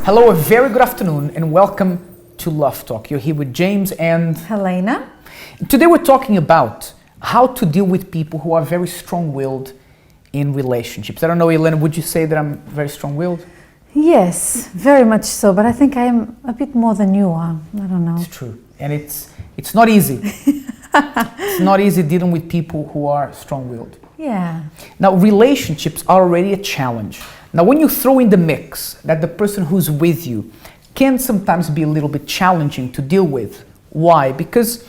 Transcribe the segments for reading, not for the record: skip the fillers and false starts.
Hello, a very good afternoon and welcome to Love Talk. You're here with James and Helena. Today we're talking about how to deal with people who are very strong-willed in relationships. I don't know, Helena, would you say that I'm very strong-willed? Yes, very much so, but I think I'm a bit more than you are. I don't know. It's true. And it's not easy. It's not easy dealing with people who are strong-willed. Yeah. Now, relationships are already a challenge. Now, when you throw in the mix that the person who's with you can sometimes be a little bit challenging to deal with. Why? Because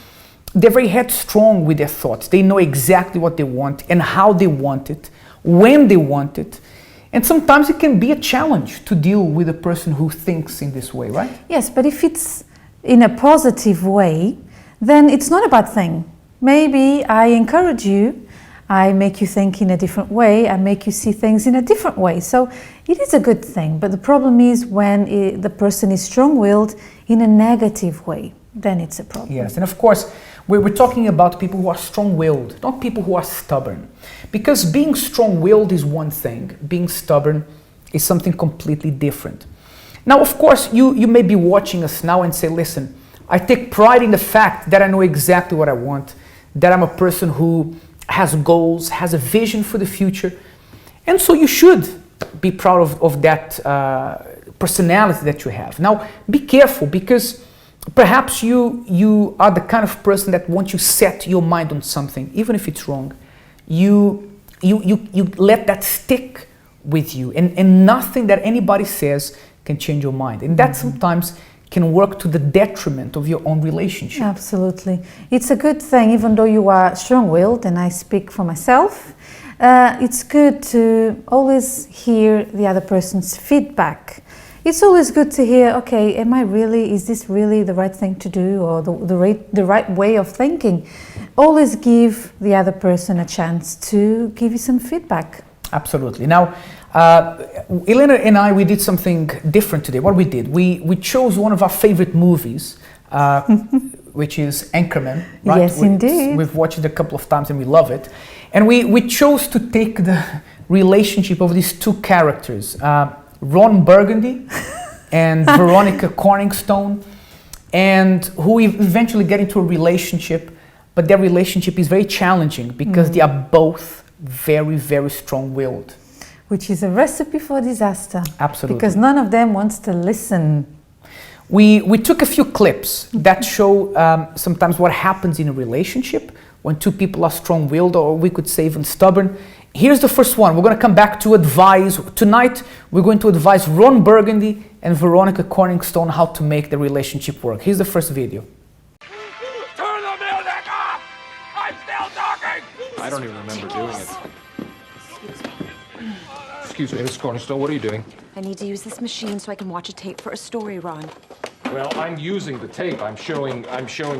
they're very headstrong with their thoughts. They know exactly what they want and how they want it, when they want it. And sometimes it can be a challenge to deal with a person who thinks in this way, right? Yes, but if it's in a positive way, then it's not a bad thing. Maybe I encourage you, I make you think in a different way, I make you see things in a different way. So it is a good thing, but the problem is when the person is strong-willed in a negative way, then it's a problem. Yes, and of course, we're talking about people who are strong-willed, not people who are stubborn. Because being strong-willed is one thing, being stubborn is something completely different. Now, of course, you may be watching us now and say, listen, I take pride in the fact that I know exactly what I want, that I'm a person who has goals, has a vision for the future. And so you should be proud of that personality that you have. Now, be careful because perhaps you are the kind of person that once you set your mind on something, even if it's wrong, you let that stick with you and nothing that anybody says can change your mind. And that sometimes can work to the detriment of your own relationship. Absolutely. It's a good thing, even though you are strong-willed, and I speak for myself, it's good to always hear the other person's feedback. It's always good to hear, okay, is this really the right thing to do, or the right way of thinking? Always give the other person a chance to give you some feedback. Absolutely. Now, Elena and I, we did something different today. What we did, we chose one of our favorite movies, which is Anchorman. Right? Yes, indeed. We've watched it a couple of times and we love it. And we chose to take the relationship of these two characters, Ron Burgundy and Veronica Corningstone, and who eventually get into a relationship, but their relationship is very challenging because they are both very, very strong-willed. Which is a recipe for disaster. Absolutely. Because none of them wants to listen. We took a few clips that show sometimes what happens in a relationship when two people are strong-willed, or we could say even stubborn. Here's the first one. We're going to come back to advise. Tonight, we're going to advise Ron Burgundy and Veronica Corningstone how to make the relationship work. Here's the first video. Turn the music off! I'm still talking! I don't even remember doing it. Excuse me, Miss Cornerstone, what are you doing? I need to use this machine so I can watch a tape for a story, Ron. Well, I'm using the tape. I'm showing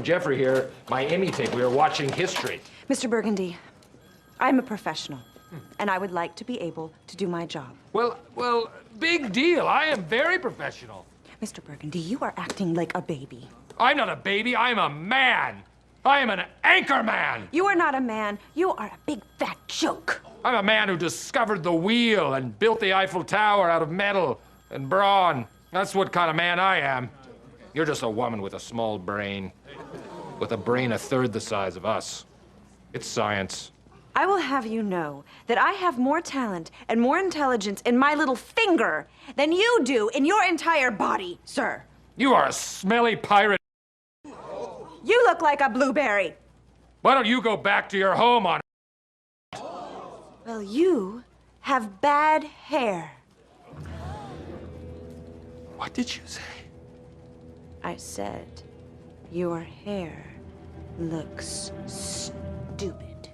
Jeffrey here my Emmy tape. We are watching history. Mr. Burgundy, I'm a professional, and I would like to be able to do my job. Well, big deal. I am very professional. Mr. Burgundy, you are acting like a baby. I'm not a baby. I'm a man. I am an Anchorman. You are not a man. You are a big fat joke. I'm a man who discovered the wheel and built the Eiffel Tower out of metal and brawn. That's what kind of man I am. You're just a woman with a small brain. With a brain a third the size of us. It's science. I will have you know that I have more talent and more intelligence in my little finger than you do in your entire body, sir. You are a smelly pirate. You look like a blueberry. Why don't you go back to your home on... Well, you have bad hair. What did you say? I said, your hair looks stupid.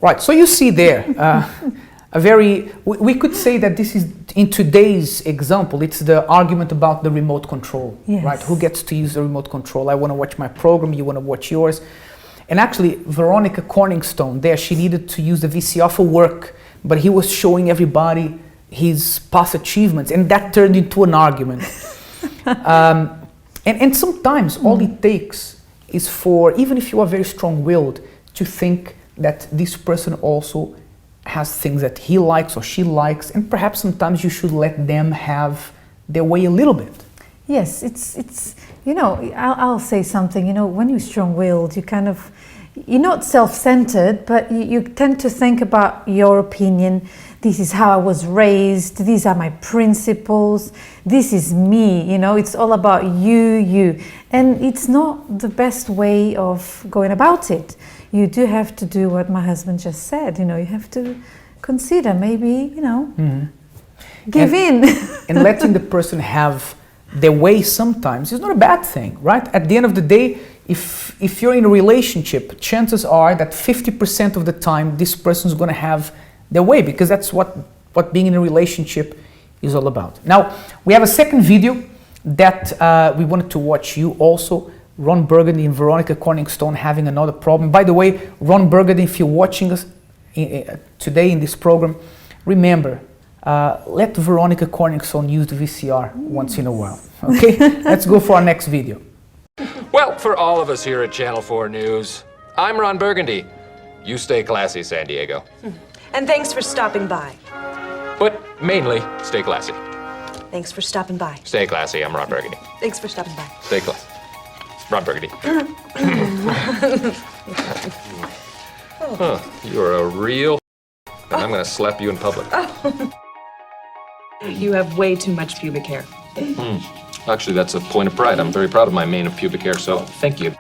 Right, so you see there, we could say that this is, in today's example, it's the argument about the remote control, yes. Right? Who gets to use the remote control? I want to watch my program, you want to watch yours. And actually, Veronica Corningstone there, she needed to use the VCR for work, but he was showing everybody his past achievements, and that turned into an argument. And sometimes all it takes is for, even if you are very strong-willed, to think that this person also has things that he likes or she likes, and perhaps sometimes you should let them have their way a little bit. Yes, it's you know, I'll say something, you know, when you're strong-willed, you're not self-centered, but you tend to think about your opinion. This is how I was raised, these are my principles, this is me, you know, it's all about you. And it's not the best way of going about it. You do have to do what my husband just said, you know, you have to consider maybe, you know, give in. And letting the person have their way sometimes is not a bad thing, right? At the end of the day, if you're in a relationship, chances are that 50% of the time this person's going to have their way, because that's what being in a relationship is all about. Now, we have a second video that we wanted to watch you also. Ron Burgundy and Veronica Corningstone having another problem. By the way, Ron Burgundy, if you're watching us today in this program, remember, let Veronica Corningstone use the VCR once in a while. Okay, let's go for our next video. Well, for all of us here at Channel 4 News, I'm Ron Burgundy. You stay classy, San Diego. And thanks for stopping by. But mainly, stay classy. Thanks for stopping by. Stay classy, I'm Ron Burgundy. Thanks for stopping by. Stay classy. Ron Burgundy. You're a real and I'm gonna slap you in public. You have way too much pubic hair. Actually, that's a point of pride. I'm very proud of my mane of pubic hair, so thank you.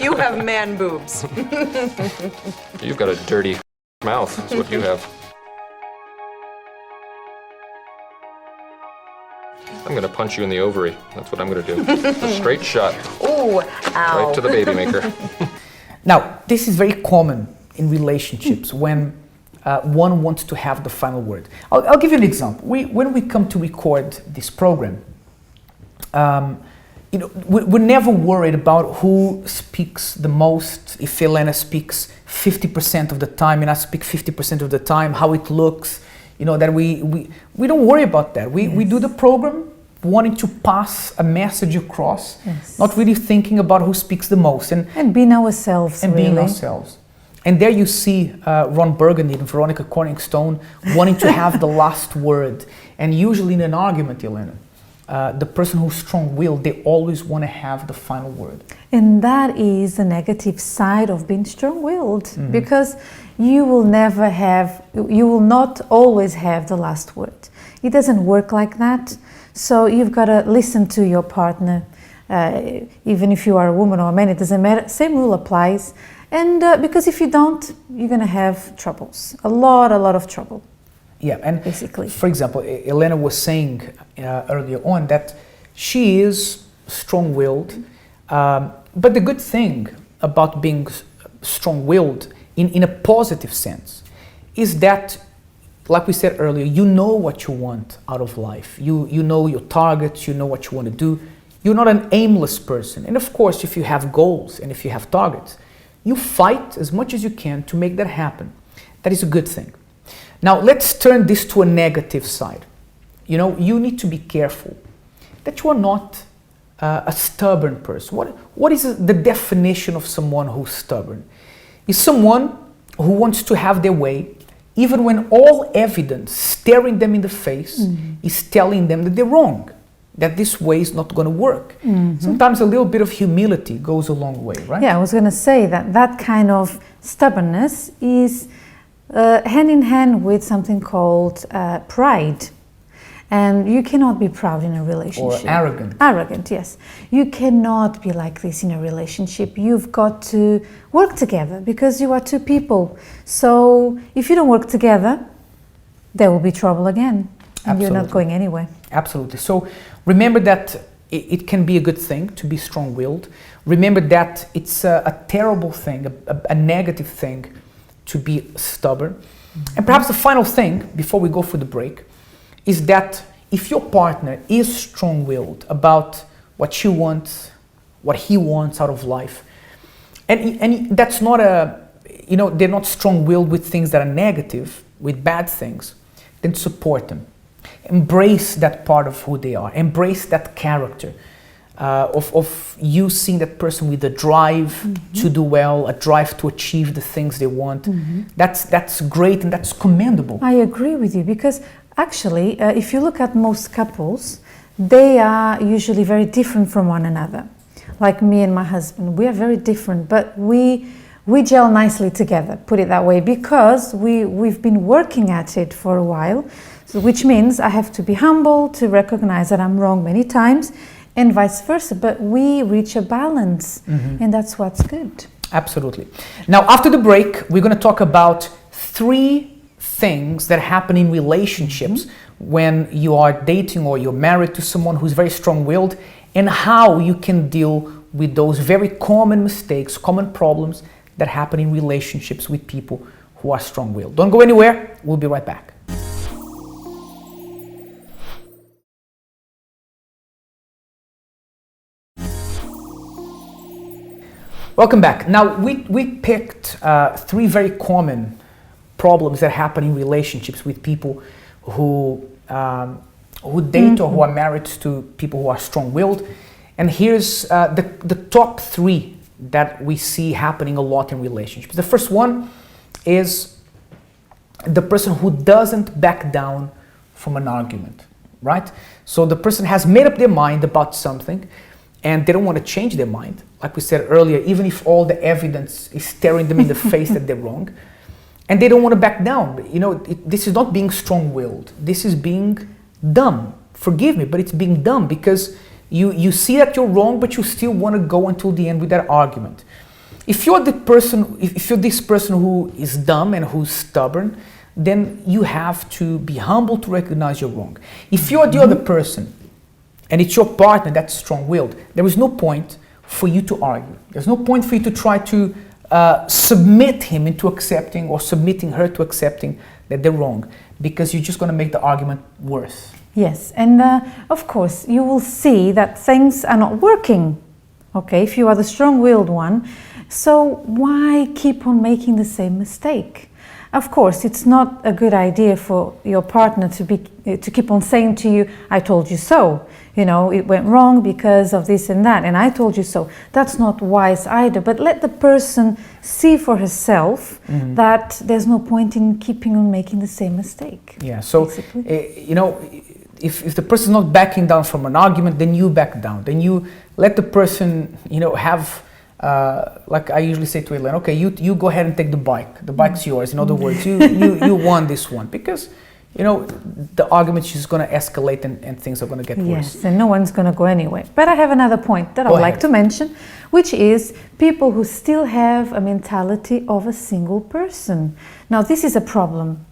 You have man boobs. You've got a dirty mouth, that's what you have. I'm gonna punch you in the ovary. That's what I'm gonna do. A straight shot. Ooh, ow. Right to the baby maker. Now, this is very common in relationships when one wants to have the final word. I'll give you an example. When we come to record this program, you know, we're never worried about who speaks the most. If Elena speaks 50% of the time and I speak 50% of the time, how it looks, you know, that we don't worry about that. We do the program wanting to pass a message across, not really thinking about who speaks the most. And being ourselves, and really. being ourselves. And there you see Ron Burgundy and Veronica Corningstone wanting to have the last word. And usually in an argument, Elena, the person who's strong-willed, they always want to have the final word. And that is the negative side of being strong-willed, because you will not always have the last word. It doesn't work like that. So you've got to listen to your partner, even if you are a woman or a man, it doesn't matter. Same rule applies. And because if you don't, you're going to have troubles, a lot of trouble. Yeah, and basically, for example, Elena was saying earlier on that she is strong-willed, but the good thing about being strong-willed in a positive sense is that, like we said earlier, you know what you want out of life. You know your targets, you know what you want to do. You're not an aimless person. And of course, if you have goals and if you have targets, you fight as much as you can to make that happen. That is a good thing. Now, let's turn this to a negative side. You know, you need to be careful that you are not a stubborn person. What is the definition of someone who's stubborn? Is someone who wants to have their way, even when all evidence staring them in the face is telling them that they're wrong, that this way is not going to work. Sometimes a little bit of humility goes a long way, right? Yeah, I was going to say that kind of stubbornness is hand in hand with something called pride. And you cannot be proud in a relationship. Or arrogant. Arrogant, yes. You cannot be like this in a relationship. You've got to work together because you are two people. So if you don't work together, there will be trouble again. And you're not going anywhere. Absolutely. So remember that it can be a good thing to be strong-willed. Remember that it's a terrible thing, a negative thing to be stubborn. And perhaps the final thing, before we go for the break, is that if your partner is strong-willed about what she wants, what he wants out of life, and that's not they're not strong-willed with things that are negative, with bad things, then support them. Embrace that part of who they are. Embrace that character. of you seeing that person with a drive to do well, a drive to achieve the things they want. That's great and that's commendable. I agree with you, because actually, if you look at most couples, they are usually very different from one another. Like me and my husband, we are very different, but we gel nicely together, put it that way, because we've been working at it for a while, so which means I have to be humble to recognize that I'm wrong many times, and vice versa, but we reach a balance, and that's what's good. Absolutely. Now, after the break, we're going to talk about 3 things that happen in relationships when you are dating or you're married to someone who's very strong-willed, and how you can deal with those very common mistakes, common problems that happen in relationships with people who are strong-willed. Don't go anywhere. We'll be right back. Welcome back. Now, we picked 3 very common problems that happen in relationships with people who date or who are married to people who are strong-willed. And here's the top 3 that we see happening a lot in relationships. The first one is the person who doesn't back down from an argument, right? So the person has made up their mind about something and they don't want to change their mind. Like we said earlier, even if all the evidence is staring them in the face that they're wrong, and they don't want to back down. You know, this is not being strong-willed. This is being dumb. Forgive me, but it's being dumb, because you see that you're wrong, but you still want to go until the end with that argument. If you're if you're this person who is dumb and who's stubborn, then you have to be humble to recognize you're wrong. If you're the other person and it's your partner that's strong-willed, there is no point for you to argue. There's no point for you to try to submit him into accepting, or submitting her to accepting that they're wrong, because you're just going to make the argument worse. Yes, and of course you will see that things are not working, okay, if you are the strong-willed one. So why keep on making the same mistake? Of course, it's not a good idea for your partner to keep on saying to you, I told you so. You know, it went wrong because of this and that, and I told you so. That's not wise either. But let the person see for herself that there's no point in keeping on making the same mistake. Yeah, so, you know, if the person's not backing down from an argument, then you back down. Then you let the person, you know, have... like I usually say to Elaine, okay, you go ahead and take the bike. The bike's yours. In other words, you won this one, because, you know, the argument's just going to escalate and things are going to get worse. Yes, and no one's going to go anywhere. But I have another point that I'd like to mention, which is people who still have a mentality of a single person. Now, this is a problem,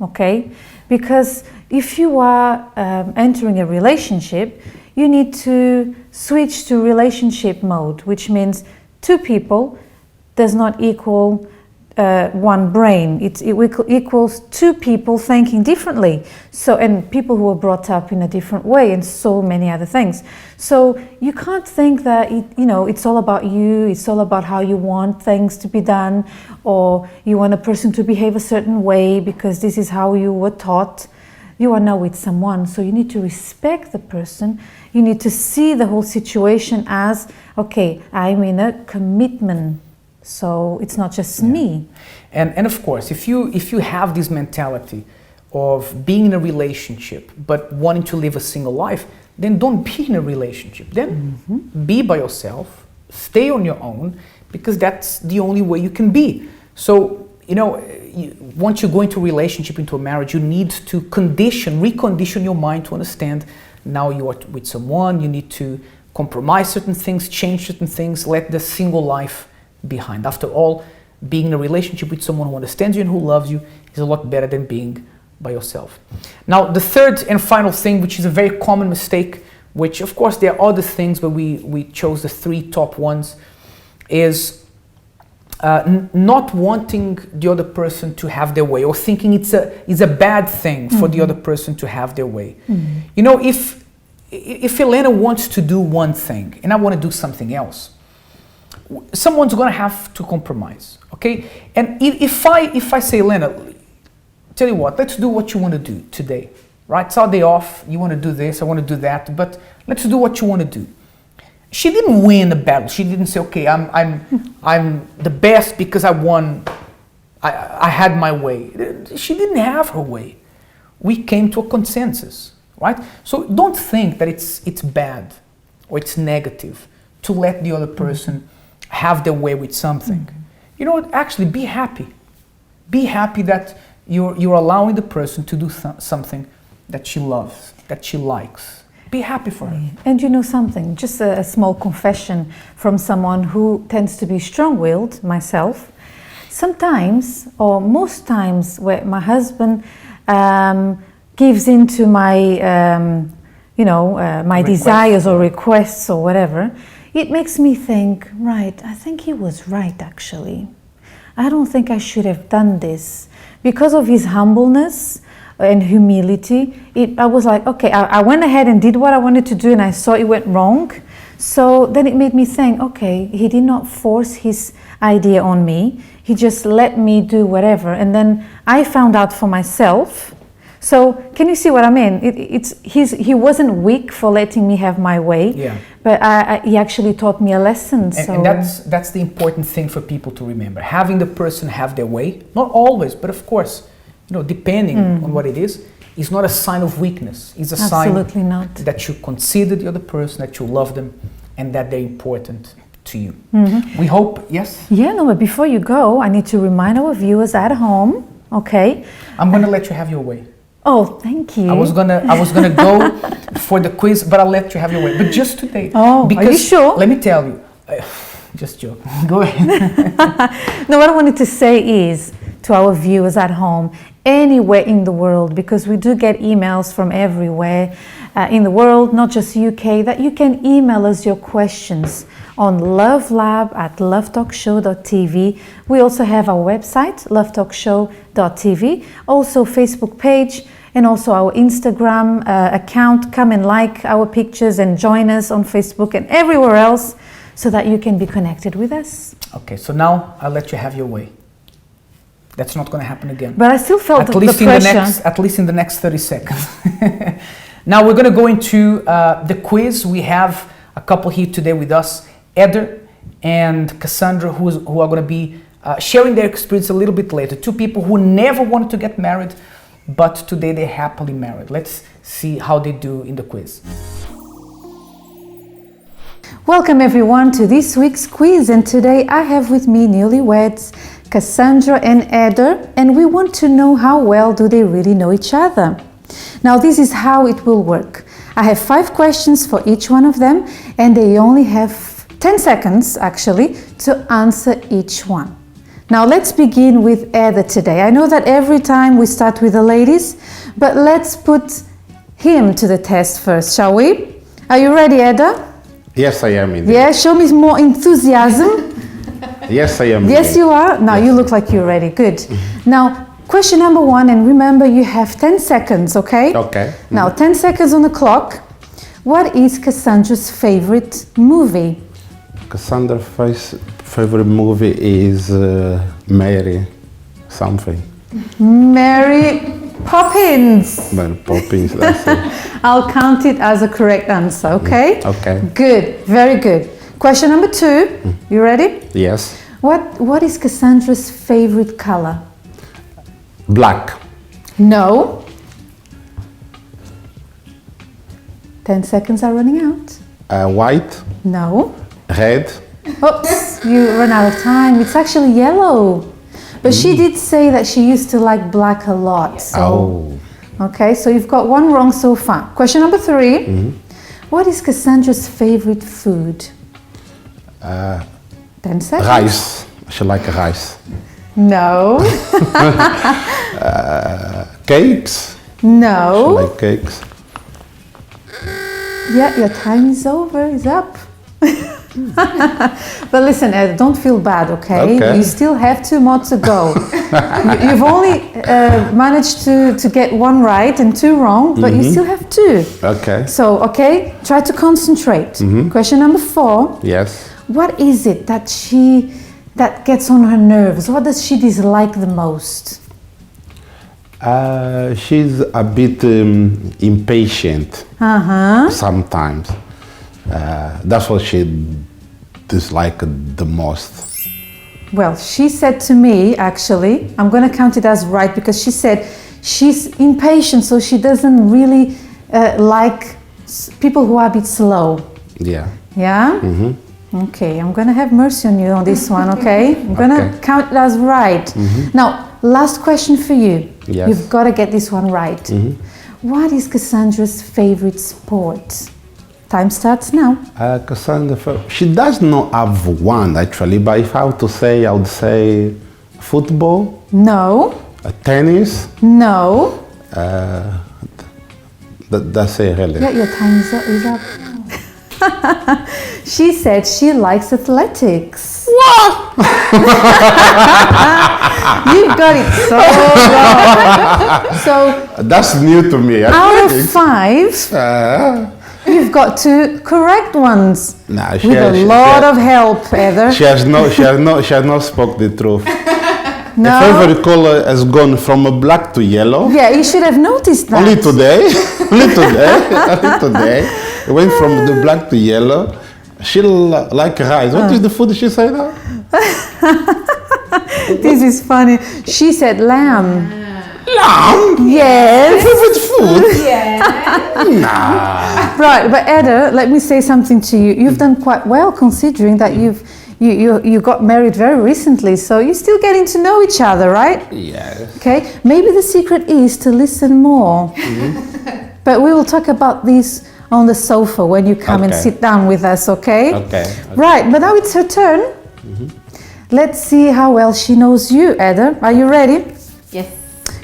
okay? Because if you are entering a relationship, you need to switch to relationship mode, which means 2 people does not equal one brain. It equals 2 people thinking differently. So, and people who are brought up in a different way, and so many other things. So you can't think that it's all about you. It's all about how you want things to be done, or you want a person to behave a certain way because this is how you were taught. You are now with someone, so you need to respect the person. You need to see the whole situation as, okay, I'm in a commitment, so it's not just me. And of course, if you have this mentality of being in a relationship but wanting to live a single life, then don't be in a relationship. Then be by yourself, stay on your own, because that's the only way you can be. So, you know, once you go into a relationship, into a marriage, you need to recondition your mind to understand now you are with someone. You need to compromise certain things, change certain things, let the single life behind. After all, being in a relationship with someone who understands you and who loves you is a lot better than being by yourself. Now, the third and final thing, which is a very common mistake, which of course there are other things, but we chose the 3 top ones, is not wanting the other person to have their way, or thinking it's a bad thing for the other person to have their way. You know, if Elena wants to do one thing and I want to do something else, someone's going to have to compromise, okay? And if I say, Elena, tell you what, let's do what you want to do today, right? It's our day off, you want to do this, I want to do that, but let's do what you want to do. She didn't win the battle. She didn't say, okay, I'm the best because I won. I had my way. She didn't have her way. We came to a consensus, right? So don't think that it's bad or it's negative to let the other person have their way with something. You know what? Actually, be happy. Be happy that you're allowing the person to do something that she loves, that she likes. Be happy for her. And you know something, just a small confession from someone who tends to be strong-willed, myself. Sometimes, or most times, where my husband gives in to my, my desires or requests or whatever, it makes me think, right, I think he was right actually. I don't think I should have done this. Because of his humbleness and humility, I was like, okay, I went ahead and did what I wanted to do and I saw it went wrong. So then it made me think, okay, he did not force his idea on me. He just let me do whatever. And then I found out for myself. So can you see what I mean? He wasn't weak for letting me have my way, but he actually taught me a lesson. And that's the important thing for people to remember. Having the person have their way, not always, but of course, depending on what it is not a sign of weakness. It's a sign that you consider the other person, that you love them, and that they're important to you. We hope, yes? Yeah, no, but before you go, I need to remind our viewers at home, okay? I'm going to let you have your way. Oh, thank you. I was gonna go for the quiz, but I'll let you have your way. But just today. Oh, because, are you sure? Let me tell you. Just joke. Go ahead. No, what I wanted to say is to our viewers at home, anywhere in the world, because we do get emails from everywhere in the world, not just UK, that you can email us your questions on lovelab@lovetalkshow.tv. We also have our website, lovetalkshow.tv, also Facebook page, and also our Instagram account. Come and like our pictures and join us on Facebook and everywhere else so that you can be connected with us. Okay, so now I'll let you have your way. That's not going to happen again. But I still felt the pressure. At least in the next 30 seconds. Now we're going to go into the quiz. We have a couple here today with us, Edah and Cassandra, who are going to be sharing their experience a little bit later. Two people who never wanted to get married, but today they're happily married. Let's see how they do in the quiz. Welcome everyone to this week's quiz, and today I have with me newlyweds Cassandra and Edah, and we want to know how well do they really know each other. Now this is how it will work. I have 5 questions for each one of them, and they only have 10 seconds actually to answer each one. Now let's begin with Edah today. I know that every time we start with the ladies, but let's put him to the test first, shall we? Are you ready, Edah? Yes, I am indeed. Yeah, show me more enthusiasm. Yes, I am. Yes, you are? Now yes. You look like you're ready. Good. Now, question number 1, and remember you have 10 seconds, okay? Okay. Now, 10 seconds on the clock. What is Cassandra's favorite movie? Cassandra's favorite movie is Mary something. Mary Poppins. Mary Poppins, that's it. I'll count it as a correct answer, okay? Okay. Good, very good. Question number 2, you ready? Yes. What is Cassandra's favorite color? Black. No. 10 seconds are running out. White. No. Red. Oops, you run out of time. It's actually yellow. But she did say that she used to like black a lot. So, okay, so you've got 1 wrong so far. Question number 3. What is Cassandra's favorite food? 10 seconds. Rice. She likes rice. No. Cakes. No. She likes cakes. Yeah, your time is over, is up. But listen, Ed, don't feel bad, okay? You still have 2 more to go. You've only managed to get 1 right and 2 wrong, but you still have 2. Okay. So, okay, try to concentrate. Question number 4. Yes. What is it that gets on her nerves? What does she dislike the most? She's a bit impatient sometimes. That's what she disliked the most. Well, she said to me, actually, I'm going to count it as right because she said she's impatient, so she doesn't really like people who are a bit slow. Yeah. Yeah? Okay, I'm going to have mercy on you on this one, okay? I'm going to count it as right. Now, last question for you. Yes. You've got to get this one right. What is Cassandra's favorite sport? Time starts now. Cassandra, she does not have one actually, but if I have to say, I would say football, No. tennis. No. That's it really. Yeah, your time is up. She said she likes athletics. What? You got it so wrong. So That's new to me. out of 5, you've got 2 correct ones. Nah, With a lot of help, Heather. She has not spoke the truth. The No. favorite color has gone from a black to yellow. Yeah, you should have noticed that. Only today. Only today. It went from the black to yellow. She like rice. What is the food she say now? This is funny. She said lamb. Lamb? Yes. Favorite food? Right, but Edah, let me say something to you. You've done quite well considering that you got married very recently, so you're still getting to know each other, right? Yes. Okay, maybe the secret is to listen more. But we will talk about this on the sofa when you come and Okay. sit down with us, okay? Okay. Right, but now it's her turn. Let's see how well she knows you, Edah. Are you ready? Yes.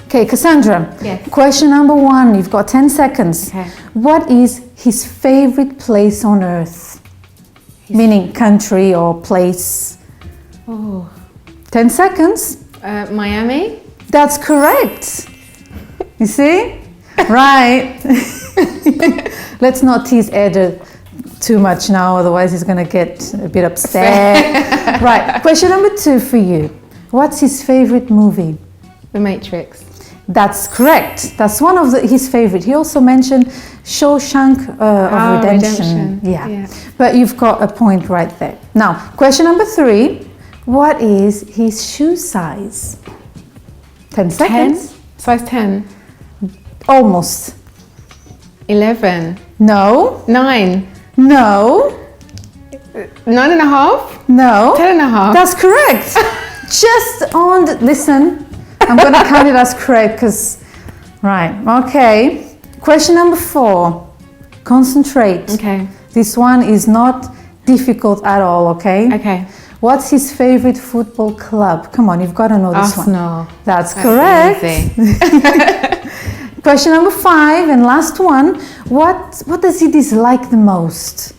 Okay, Cassandra. Yes. Question number 1, you've got 10 seconds. Okay. What is his favorite place on earth? Meaning country or place. Oh. 10 seconds. Miami. That's correct. You see? Right. Let's not tease Edah too much now, otherwise he's going to get a bit upset. Right. Question number 2 for you. What's his favorite movie? The Matrix. That's correct. That's one of his favorite. He also mentioned Shawshank of Redemption. Yeah. But you've got a point right there. Now, question number 3. What is his shoe size? 10 seconds. 10. Size 10. Almost. 11. No. 9. No. 9.5. No. 10.5. That's correct. Just on the, listen, I'm going to count it as correct because, right, okay. Question number 4. Concentrate. Okay. This one is not difficult at all, okay? Okay. What's his favorite football club? Come on, you've got to know this one. Arsenal. That's correct. Easy. Question number 5 and last one. What does he dislike the most?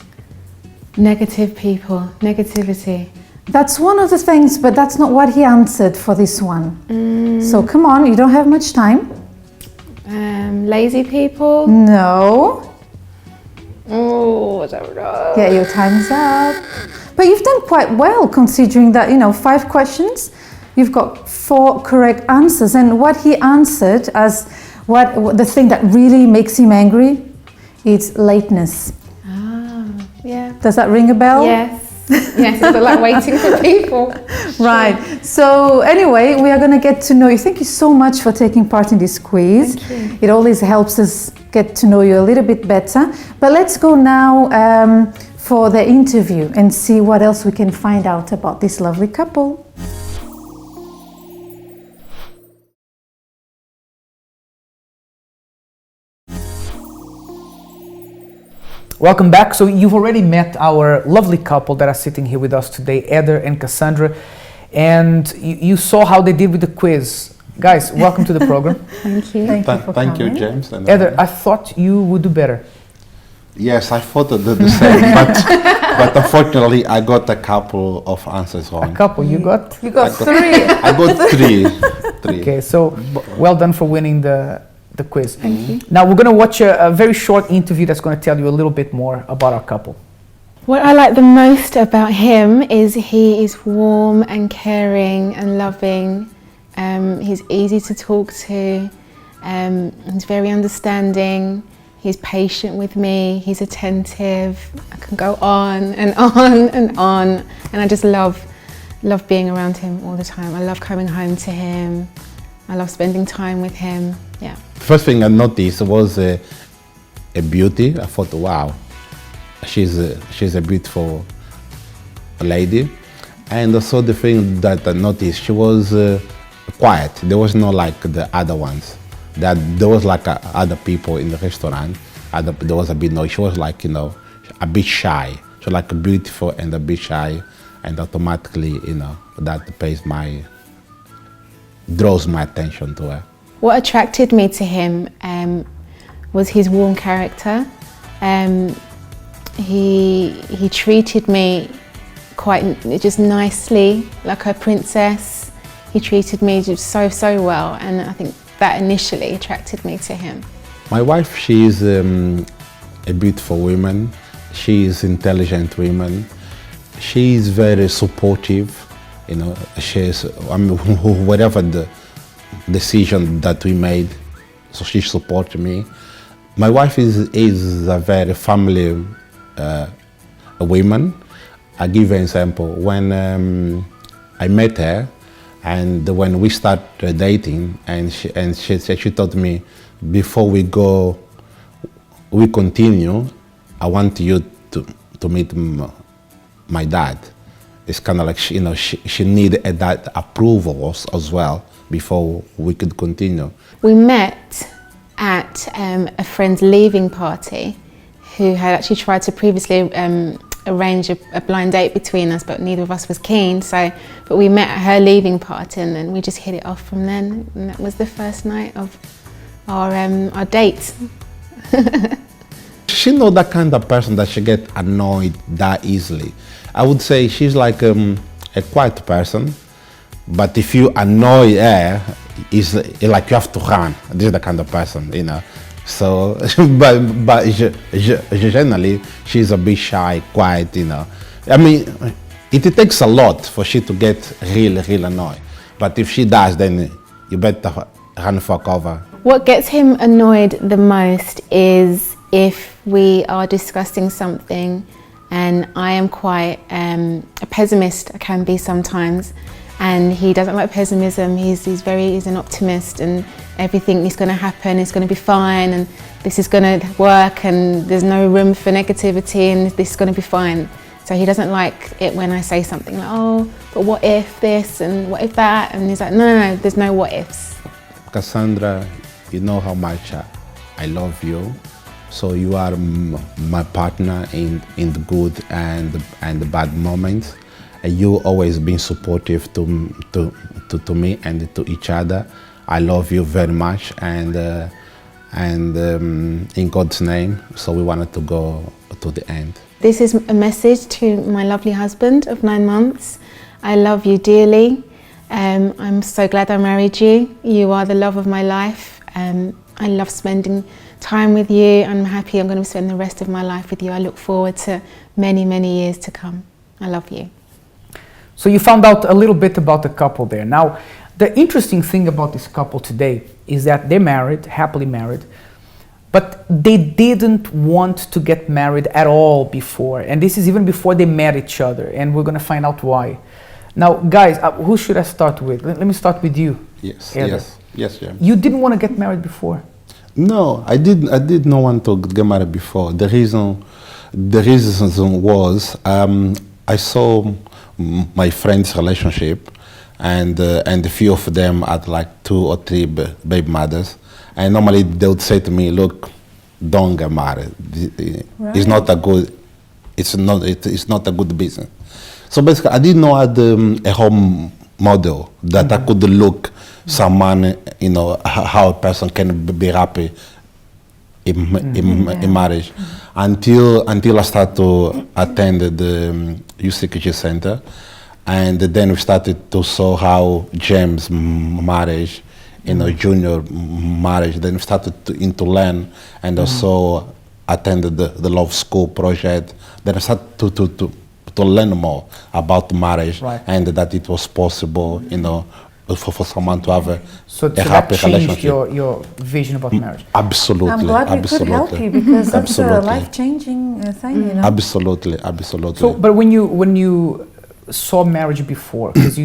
Negative people. Negativity. That's one of the things, but that's not what he answered for this one. So come on, you don't have much time. Lazy people. No. Oh, I don't know. Yeah, your time's up. But you've done quite well considering that, 5 questions. You've got 4 correct answers. And what he answered as what the thing that really makes him angry is lateness. Yeah. Does that ring a bell? Yes. Yes, I like waiting for people. Right. So anyway, we are going to get to know you. Thank you so much for taking part in this quiz. Thank you. It always helps us get to know you a little bit better. But let's go now for the interview and see what else we can find out about this lovely couple. Welcome back. So you've already met our lovely couple that are sitting here with us today, Edah and Cassandra, and you saw how they did with the quiz. Guys, welcome to the program. Thank you. Thank you, James. And, Edah, I thought you would do better. yes, I thought the same, but unfortunately, I got a couple of answers wrong. A couple, you got? You got 3. I got three. Okay, so well done for winning the quiz. Thank you. Now we're going to watch a very short interview that's going to tell you a little bit more about our couple. What I like the most about him is he is warm and caring and loving. He's easy to talk to. He's very understanding. He's patient with me, he's attentive. I can go on and on and on. And I just love being around him all the time. I love coming home to him. I love spending time with him, yeah. First thing I noticed was a beauty. I thought, wow, she's a beautiful lady. And also the thing that I noticed, she was quiet. There was no like the other ones. That there was like other people in the restaurant. There was a bit noise. She was like, you know, a bit shy. She was like beautiful and a bit shy, and automatically, you know, that draws my attention to her. What attracted me to him was his warm character. He treated me quite just nicely, like a princess. He treated me just so well, and I think that initially attracted me to him. My wife, she is a beautiful woman. She is intelligent woman. She is very supportive. You know, whatever the decision that we made, so she supported me. My wife is a very family woman. I give an example. When I met her, and when we started dating, and she told me, before we continue, I want you to meet my dad. It's kind of like she needed that approval as well before we could continue. We met at a friend's leaving party who had actually tried to previously arrange a blind date between us, but neither of us was keen. But we met at her leaving party, and then we just hit it off from then. And that was the first night of our date. She's not that kind of person that she get annoyed that easily. I would say she's like a quiet person, but if you annoy her, it's like you have to run. This is the kind of person, you know. So, but generally, she's a bit shy, quiet, you know. I mean, it takes a lot for she to get really annoyed. But if she does, then you better run for cover. What gets him annoyed the most is if we are discussing something and I am quite a pessimist, I can be sometimes, and he doesn't like pessimism. He's an optimist, and everything is going to happen, it's going to be fine, and this is going to work, and there's no room for negativity, and this is going to be fine. So he doesn't like it when I say something like, oh, but what if this and what if that? And he's like, no, there's no what ifs. Cassandra, you know how much I love you. So you are my partner in the good and the bad moments. And you always been supportive to me and to each other. I love you very much, and in God's name, so we wanted to go to the end. This is a message to my lovely husband of 9 months. I love you dearly. I'm so glad I married you. You are the love of my life. I love spending time with you. I'm happy I'm going to spend the rest of my life with you. I look forward to many years to come. I love you. So you found out a little bit about the couple there. Now, the interesting thing about this couple today is that they're married, happily married, but they didn't want to get married at all before. And this is even before they met each other. And we're going to find out why. Now, guys, who should I start with? Let me start with you. Yes, Edah. yes, James. You didn't want to get married before? No, I did not want to get married before. The reason was I saw my friends' relationship, and a few of them had like 2 or 3 baby mothers, and normally they would say to me, "Look, don't get married. Right. It's not a good business." So basically, I didn't know I had a home model that I could look someone, you know, how a person can be happy in marriage. Until I started to attend the UCKG Center, and then we started to saw how James' marriage, you know, junior marriage. Then we started to learn, and also attended the Love School project. Then I started to learn more about marriage, right, and that it was possible, you know, for someone to have So a that happy changed relationship. your vision about marriage. Absolutely, I'm glad we could help you because that's a Absolutely. life-changing thing, you know. Absolutely. So, but when you saw marriage before, because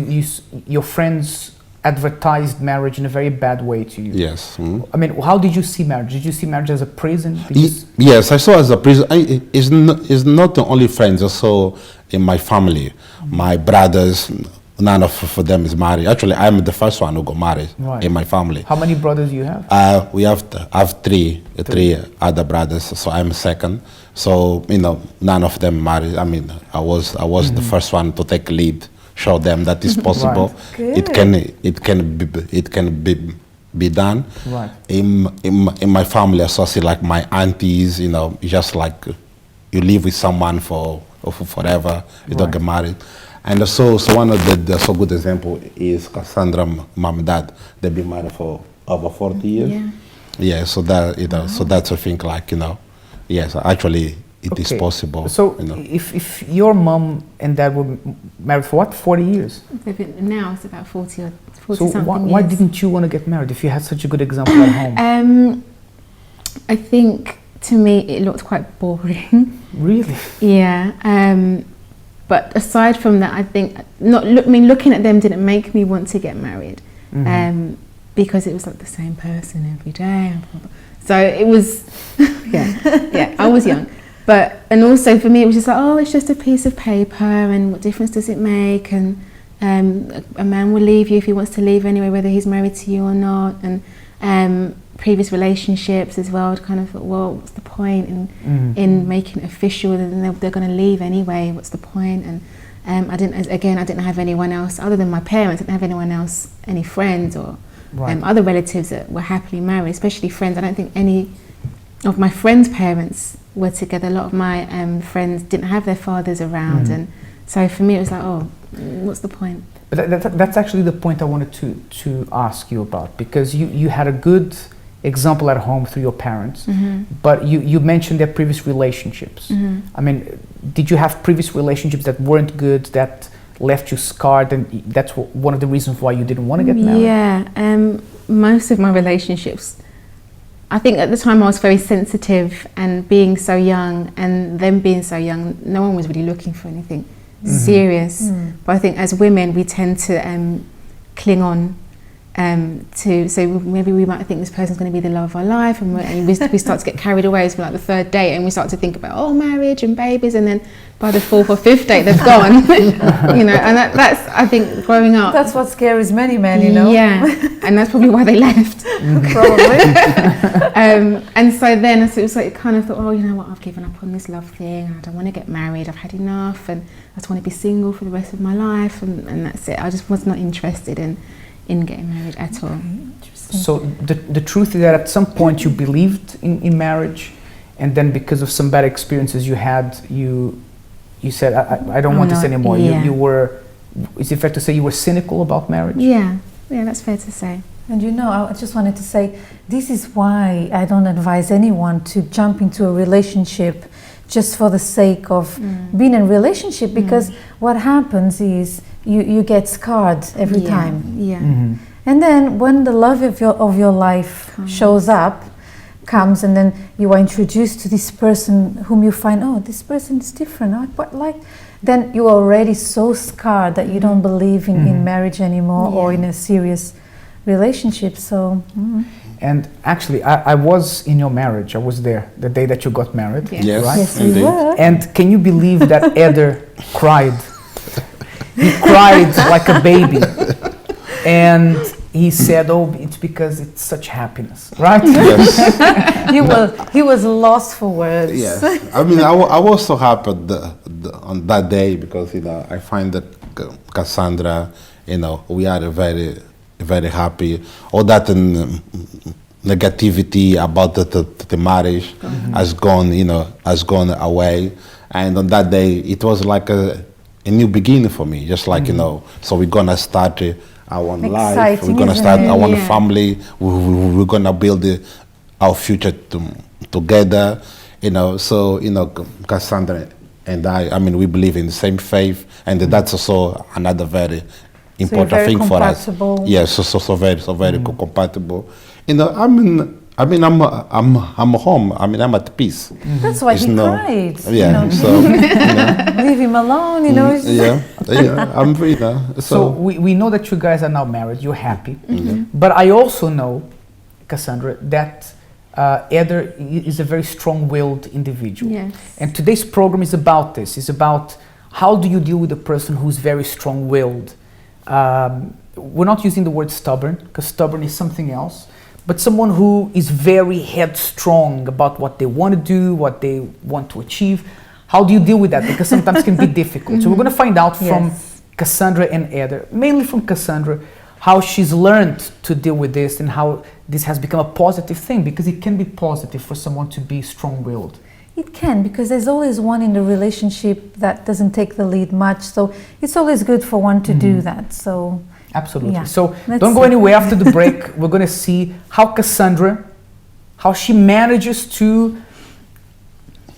your friends advertised marriage in a very bad way to you. Yes. I mean, how did you see marriage? Did you see marriage as a prison? Did you Yes, I saw as a prison. It's not only friends, also in my family. My brothers, none of them is married. Actually, I'm the first one who got married in my family. How many brothers do you have? We have three other brothers, so I'm second. So none of them married. I mean, I was the first one to take lead, show them that it's possible. It can be done. Right. In my family, I saw see like my aunties. Just like you live with someone for forever. You don't get married. And so one of the so good example is Cassandra, mom and dad. They've been married for over 40 years. Yeah. Yeah. So that so that's I think like yes, actually it is possible. So if your mom and dad were married for what, 40 years? Now it's about 40 or 40 So something why years. didn't you want to get married if you had such a good example at home? I think to me it looked quite boring. Really? Yeah. But aside from that, I think looking at them didn't make me want to get married. Because it was like the same person every day. So it was, yeah, I was young. And also for me, it was just like, oh, it's just a piece of paper, and what difference does it make? And a man will leave you if he wants to leave anyway, whether he's married to you or not. And previous relationships as well, kind of thought, well, what's the point in making it official? Then they're going to leave anyway. What's the point? And I didn't have anyone else other than my parents. I didn't have anyone else, any friends or other relatives that were happily married, especially friends. I don't think any of my friends' parents were together. A lot of my friends didn't have their fathers around, and so for me it was like, oh, what's the point? But that's actually the point I wanted to ask you about, because you had a good example at home through your parents, but you mentioned their previous relationships. I mean, did you have previous relationships that weren't good, that left you scarred, and that's one of the reasons why you didn't want to get married? Yeah, most of my relationships, I think at the time I was very sensitive, and being so young and them being so young, no one was really looking for anything serious. But I think as women we tend to cling on so maybe we might think this person's going to be the love of our life, and we start to get carried away. It's like the third date, and we start to think about marriage and babies, and then by the fourth or fifth date they've gone. And that's I think growing up, That's what scares many men, you know. yeah, and that's probably why they left. Probably. And so then it was like kind of thought, you know what, I've given up on this love thing, and I don't want to get married, I've had enough, and I just want to be single for the rest of my life, and that's it. I just was not interested in getting married at all. So the truth is that at some point you believed in marriage, and then because of some bad experiences you had, you said, I don't want this anymore. Yeah. You were, is it fair to say you were cynical about marriage? Yeah, that's fair to say. And I just wanted to say, this is why I don't advise anyone to jump into a relationship just for the sake of being in a relationship, because what happens is you get scarred every time. Yeah. And then when the love of your life comes, and then you are introduced to this person whom you find, this person is different. Then you're already so scarred that you don't believe in marriage anymore or in a serious relationship. So. And actually, I was in your marriage. I was there the day that you got married. Yes, right? Yes, you were. And can you believe that Eder cried? He cried like a baby. And he said, it's because it's such happiness, right? Yes. He was lost for words. Yes. I mean, I was so happy on that day, because I find that Cassandra, we are very, very happy. All that negativity about the marriage has gone away. And on that day, it was like a new beginning for me. Just like so we're gonna start our life. We're gonna start our family. We're gonna build our future together. So Cassandra and I mean, we believe in the same faith, and that's also another very important very thing for us. compatible. Yes, so very compatible. You know, I'm home. I mean, I'm at peace. That's why It's he no- cried. Yeah, so Leave him alone, you know. it's- yeah, I'm free now. So we know that you guys are now married, you're happy. But I also know, Cassandra, that Edah is a very strong-willed individual. Yes. And today's program is about this. It's about how do you deal with a person who's very strong-willed. We're not using the word stubborn, because stubborn is something else. But someone who is very headstrong about what they want to do, what they want to achieve. How do you deal with that? Because sometimes it can be difficult. So we're going to find out from Yes. Cassandra and Edah, mainly from Cassandra, how she's learned to deal with this and how this has become a positive thing, because it can be positive for someone to be strong-willed. It can, because there's always one in the relationship that doesn't take the lead much. So it's always good for one to do that. So Absolutely. Yeah. So Let's don't go see. anywhere after the break. We're going to see how Cassandra, how she manages to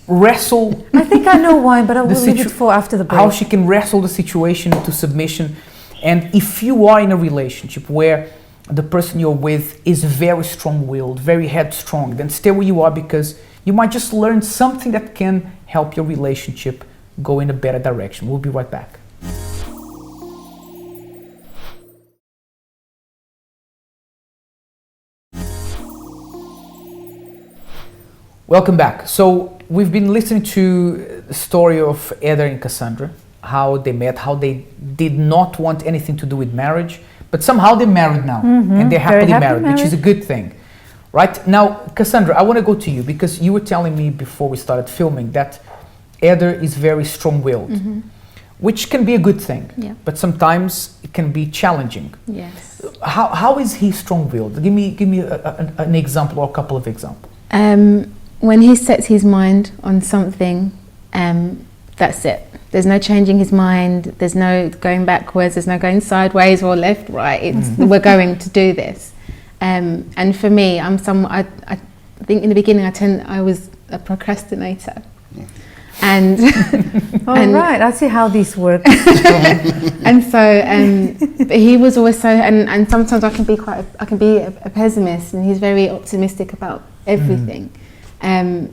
wrestle, I think I know why, but I will leave situ- it for after the break. how she can wrestle the situation into submission. And if you are in a relationship where the person you're with is very strong-willed, very headstrong, then stay where you are, because you might just learn something that can help your relationship go in a better direction. We'll be right back. Welcome back. So we've been listening to the story of Edah and Cassandra, how they met, how they did not want anything to do with marriage, but somehow they're married now, and they're Very happily happy married, which is a good thing. Right? Now, Cassandra, I want to go to you, because you were telling me before we started filming that Edah is very strong-willed, which can be a good thing, Yeah. but sometimes it can be challenging. Yes. How is he strong-willed? Give me an example or a couple of examples. When he sets his mind on something, that's it. There's no changing his mind. There's no going backwards. There's no going sideways or left, right. It's we're going to do this. And for me, I think in the beginning I was a procrastinator. And All right, I see how this works. and so but he was always so, and sometimes I can be a pessimist, and he's very optimistic about everything. And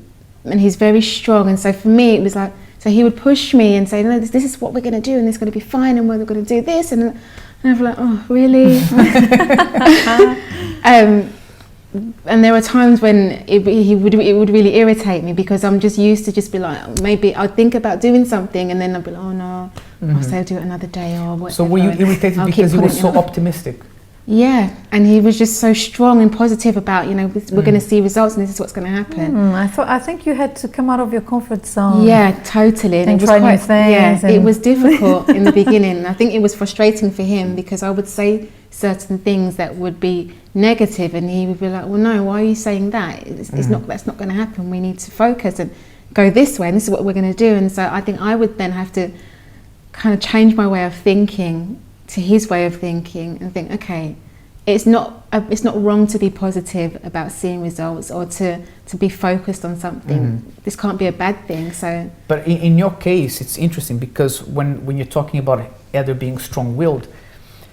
he's very strong, and so for me it was like, so he would push me and say, no, this is what we're going to do, and it's going to be fine, and we're going to do this, and I was like, oh, really? And there were times when it would really irritate me, because I'm just used to just be like, maybe I'll think about doing something, and then I'll be like, oh no, I'll say I'll do it another day or whatever. So were you irritated I'll because keep he was putting so it off. optimistic? Yeah, and he was just so strong and positive about, we're going to see results, and this is what's going to happen. I think you had to come out of your comfort zone. Yeah, totally. And it was try new quite, yeah, things it and- was difficult in the beginning. I think it was frustrating for him, because I would say certain things that would be negative, and he would be like, well, no, why are you saying that? It's not, that's not going to happen. We need to focus and go this way, and this is what we're going to do. And so I think I would then have to kind of change my way of thinking to his way of thinking, and think, okay, it's not wrong to be positive about seeing results, or to be focused on something. This can't be a bad thing. So, But in your case, it's interesting, because when you're talking about Edah being strong-willed,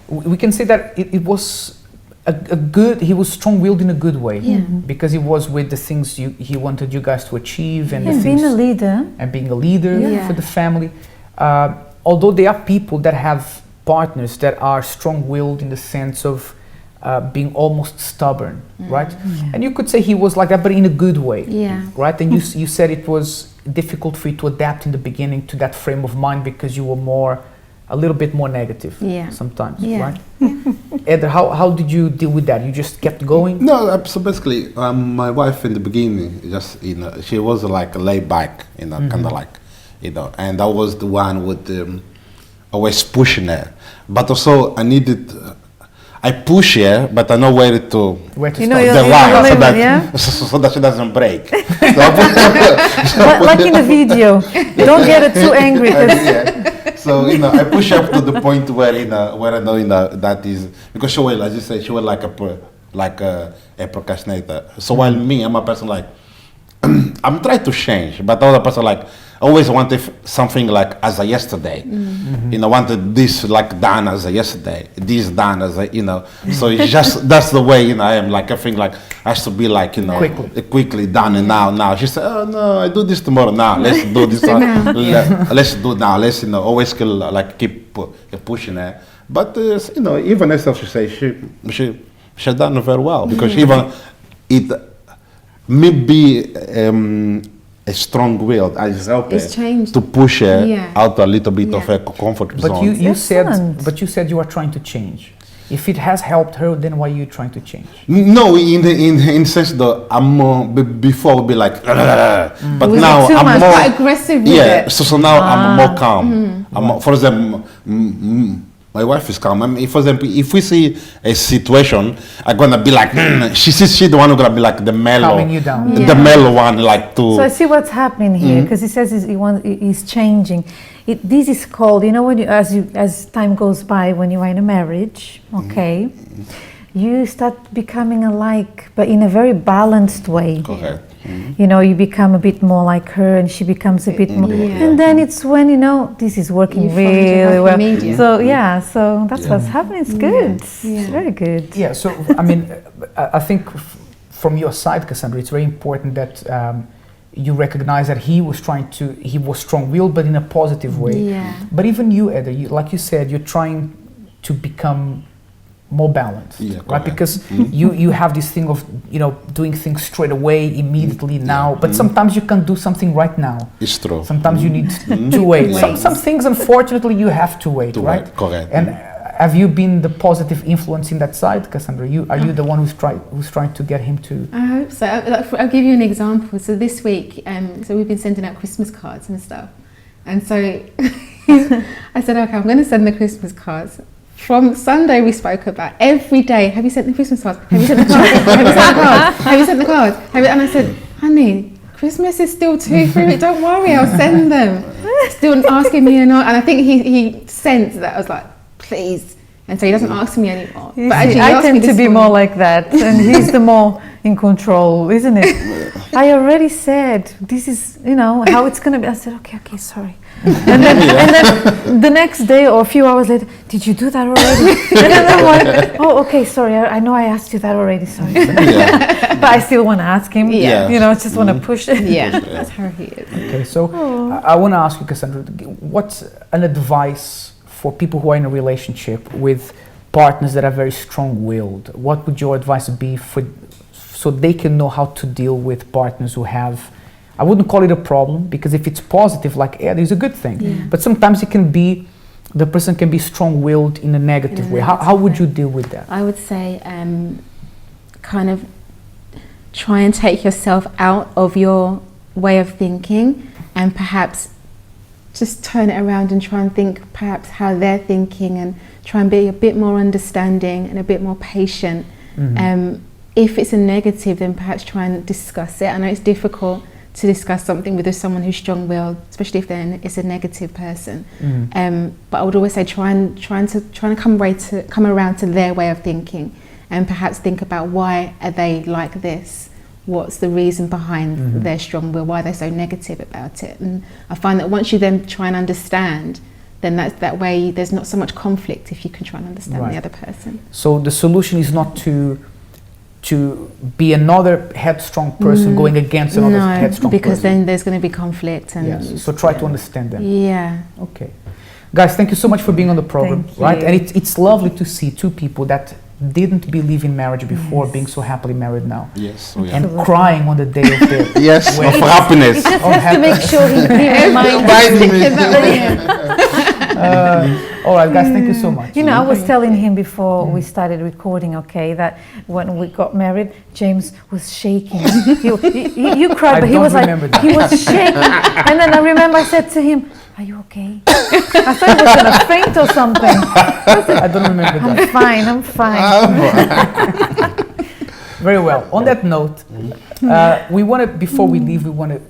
we can say that it was he was strong-willed in a good way, because he was with the things he wanted you guys to achieve, and the And things, being a leader. and being a leader Yeah. for the family. Although there are people that have partners that are strong-willed in the sense of being almost stubborn, right? And you could say he was like that, but in a good way, yeah. right? And you said it was difficult for you to adapt in the beginning to that frame of mind, because you were a little bit more negative sometimes, Yeah. right? Edah, how did you deal with that? You just kept going? No, so basically, my wife in the beginning, just she was like laid back, kind of like, and I was the one with always pushing her, but also I push her, but I know where to Where to You start? know, you're the line, so limit, that, yeah? so that she doesn't break. But like in the video, don't get it too angry. 'Cause Yeah. So I push up to the point where where I know that is, because she was, as you say, she was like a procrastinator. So while me, I'm a person like I'm trying to change, but the other person like always wanted something like as a yesterday. You know, wanted this like done as a yesterday, this done as a, you know. So it's just that's the way, you know, I am. Like everything like has to be like, you know, quickly done. And now she said, oh no, I do this tomorrow. Now let's do this. Let's do now. Let's, you know, always keep pushing her. But you know, even herself, she say she done very well, because even it may be a strong will. I just help her to push her out a little bit of her comfort zone. But you said you are trying to change. If it has helped her, then why are you trying to change? No, in sense that I'm more, before would be like, but now I'm more quite aggressive with it. So now I'm more calm. I'm more, for example, my wife is calm. I mean, for example, if we see a situation, I'm gonna be like, she's the one who's gonna be like the mellow, calming you down. The mellow one, like to. So I see what's happening here, because he says he's changing. This is called, you know, when as time goes by, when you are in a marriage, okay, you start becoming alike, but in a very balanced way. Correct. You know, you become a bit more like her, and she becomes a bit more. And then it's when, you know, this is working really well. So so that's what's happening. It's good. It's very good. Yeah. So I mean, I think from your side, Cassandra, it's very important that you recognize that he was strong-willed, but in a positive way. Yeah. But even you, Edah, like you said, you're trying to become more balanced, right? Because you have this thing of, you know, doing things straight away, immediately, now. But sometimes you can't do something right now. It's true. Sometimes you need to wait. Some things, unfortunately, you have to wait, right? Correct. And have you been the positive influence in that side, Cassandra? Are you the one who's trying to get him to? I hope so. I'll give you an example. So this week, so we've been sending out Christmas cards and stuff. And so I said, okay, I'm going to send the Christmas cards. From Sunday, we spoke about every day. Have you sent the Christmas cards? Have you sent the cards? Have you sent the cards? Have you sent the cards? And I said, honey, Christmas is still 2-3 weeks. Don't worry, I'll send them. Still asking me or not. And I think he sensed that. I was like, please. And so he doesn't ask me anymore. But actually, I tend to be more like that, and he's the more in control, isn't it? I already said, this is, you know, how it's going to be. I said, okay, sorry. And then the next day or a few hours later, did you do that already? And then I'm like, oh, okay, sorry, I know I asked you that already, sorry. But I still want to ask him, you know, I just want to push it. Yeah, that's how he is. Okay, so I want to ask you, Cassandra, what's an advice for people who are in a relationship with partners that are very strong-willed? What would your advice be so they can know how to deal with partners who have, I wouldn't call it a problem, because if it's positive, like Edah, it's a good thing. But sometimes it can be, the person can be strong-willed in a negative way. How would you deal with that? I would say kind of try and take yourself out of your way of thinking, and perhaps just turn it around and try and think perhaps how they're thinking, and try and be a bit more understanding and a bit more patient. If it's a negative, then perhaps try and discuss it. I know it's difficult to discuss something with someone who's strong-willed, especially if it's a negative person. But I would always say try and come around to their way of thinking, and perhaps think about why are they like this? What's the reason behind their strong will? Why they're so negative about it? And I find that once you then try and understand, then that way there's not so much conflict if you can try and understand the other person. So the solution is not to be another headstrong person going against another headstrong person. Because then there's going to be conflict. And so try to understand them. Yeah. Okay. Guys, thank you so much for being on the program. Right? And it's lovely to see two people that didn't believe in marriage before being so happily married now. Yes. And crying on the day of their of happiness. He just has to make sure he reminds all right, guys, thank you so much. You know, I was telling him before we started recording, okay, that when we got married, James was shaking. You cried, but he was like, he was shaking. And then I remember I said to him, are you okay? I thought he was going to faint or something. I don't remember that. I'm fine. Very well. On that note, we want to, before we leave, we want to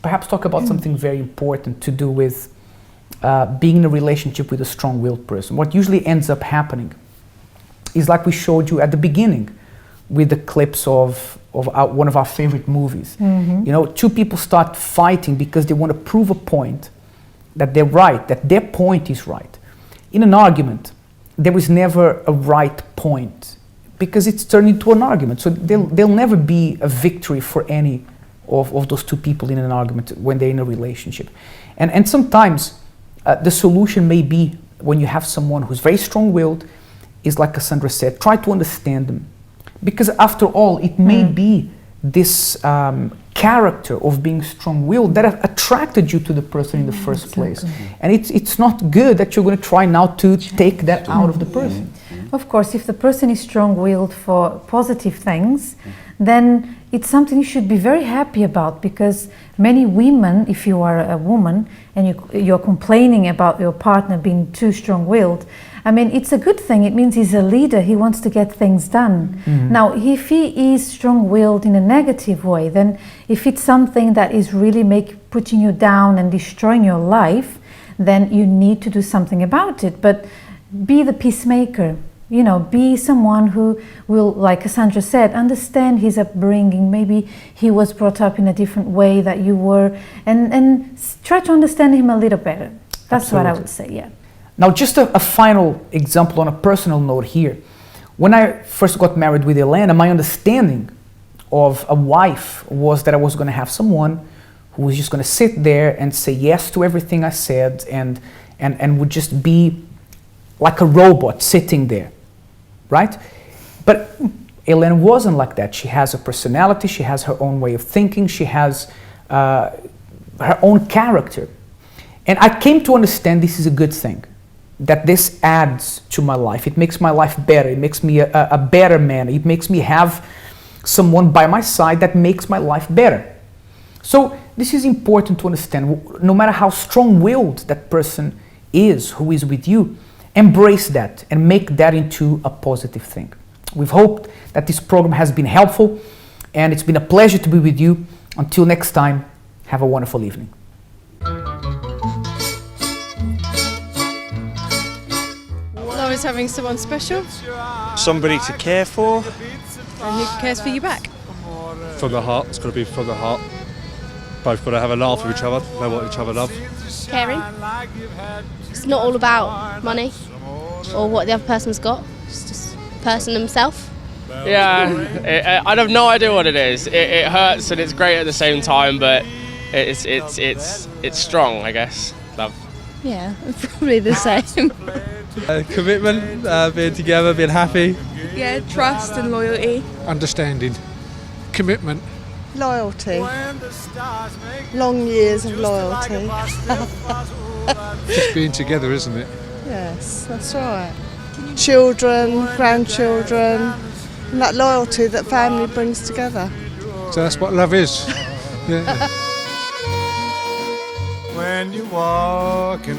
perhaps talk about something very important to do with being in a relationship with a strong-willed person. What usually ends up happening is like we showed you at the beginning with the clips of of one of our favorite movies. You know, two people start fighting because they want to prove a point that they're right, that their point is right. In an argument, there is never a right point because it's turned into an argument. So there'll never be a victory for any of those two people in an argument when they're in a relationship. And sometimes the solution may be when you have someone who's very strong-willed, is like Cassandra said, try to understand them. Because after all, it may be this character of being strong-willed that attracted you to the person in the first place. And it's not good that you're going to try now to take that out of the person. Of course, if the person is strong-willed for positive things, then it's something you should be very happy about, because many women, if you are a woman and you're complaining about your partner being too strong-willed, I mean, it's a good thing. It means he's a leader. He wants to get things done. Now, if he is strong-willed in a negative way, then if it's something that is really putting you down and destroying your life, then you need to do something about it. But be the peacemaker. You know, be someone who will, like Cassandra said, understand his upbringing. Maybe he was brought up in a different way that you were, and try to understand him a little better. That's what I would say, yeah. Now, just a final example on a personal note here. When I first got married with Elena, my understanding of a wife was that I was going to have someone who was just going to sit there and say yes to everything I said and would just be like a robot sitting there, right? But Elena wasn't like that. She has a personality, she has her own way of thinking, she has her own character. And I came to understand this is a good thing, that this adds to my life. It makes my life better. It makes me a better man. It makes me have someone by my side that makes my life better. So this is important to understand. No matter how strong-willed that person is who is with you, embrace that and make that into a positive thing. We've hoped that this program has been helpful, and it's been a pleasure to be with you. Until next time, have a wonderful evening. Love is having someone special. Somebody to care for. And who cares for you back. From the heart, it's got to be from the heart. Both got to have a laugh with each other, know what each other love. Caring. It's not all about money or what the other person's got. It's just the person himself. Yeah, I have no idea what it is. It hurts and it's great at the same time, but it's strong, I guess. Love. Yeah, probably the same. Commitment, being together, being happy. Yeah, trust and loyalty. Understanding. Commitment. Loyalty. Long years of loyalty. Just being together, isn't it? Yes, that's right. Children, grandchildren, and that loyalty that family brings together. So that's what love is. Yeah. When you walk in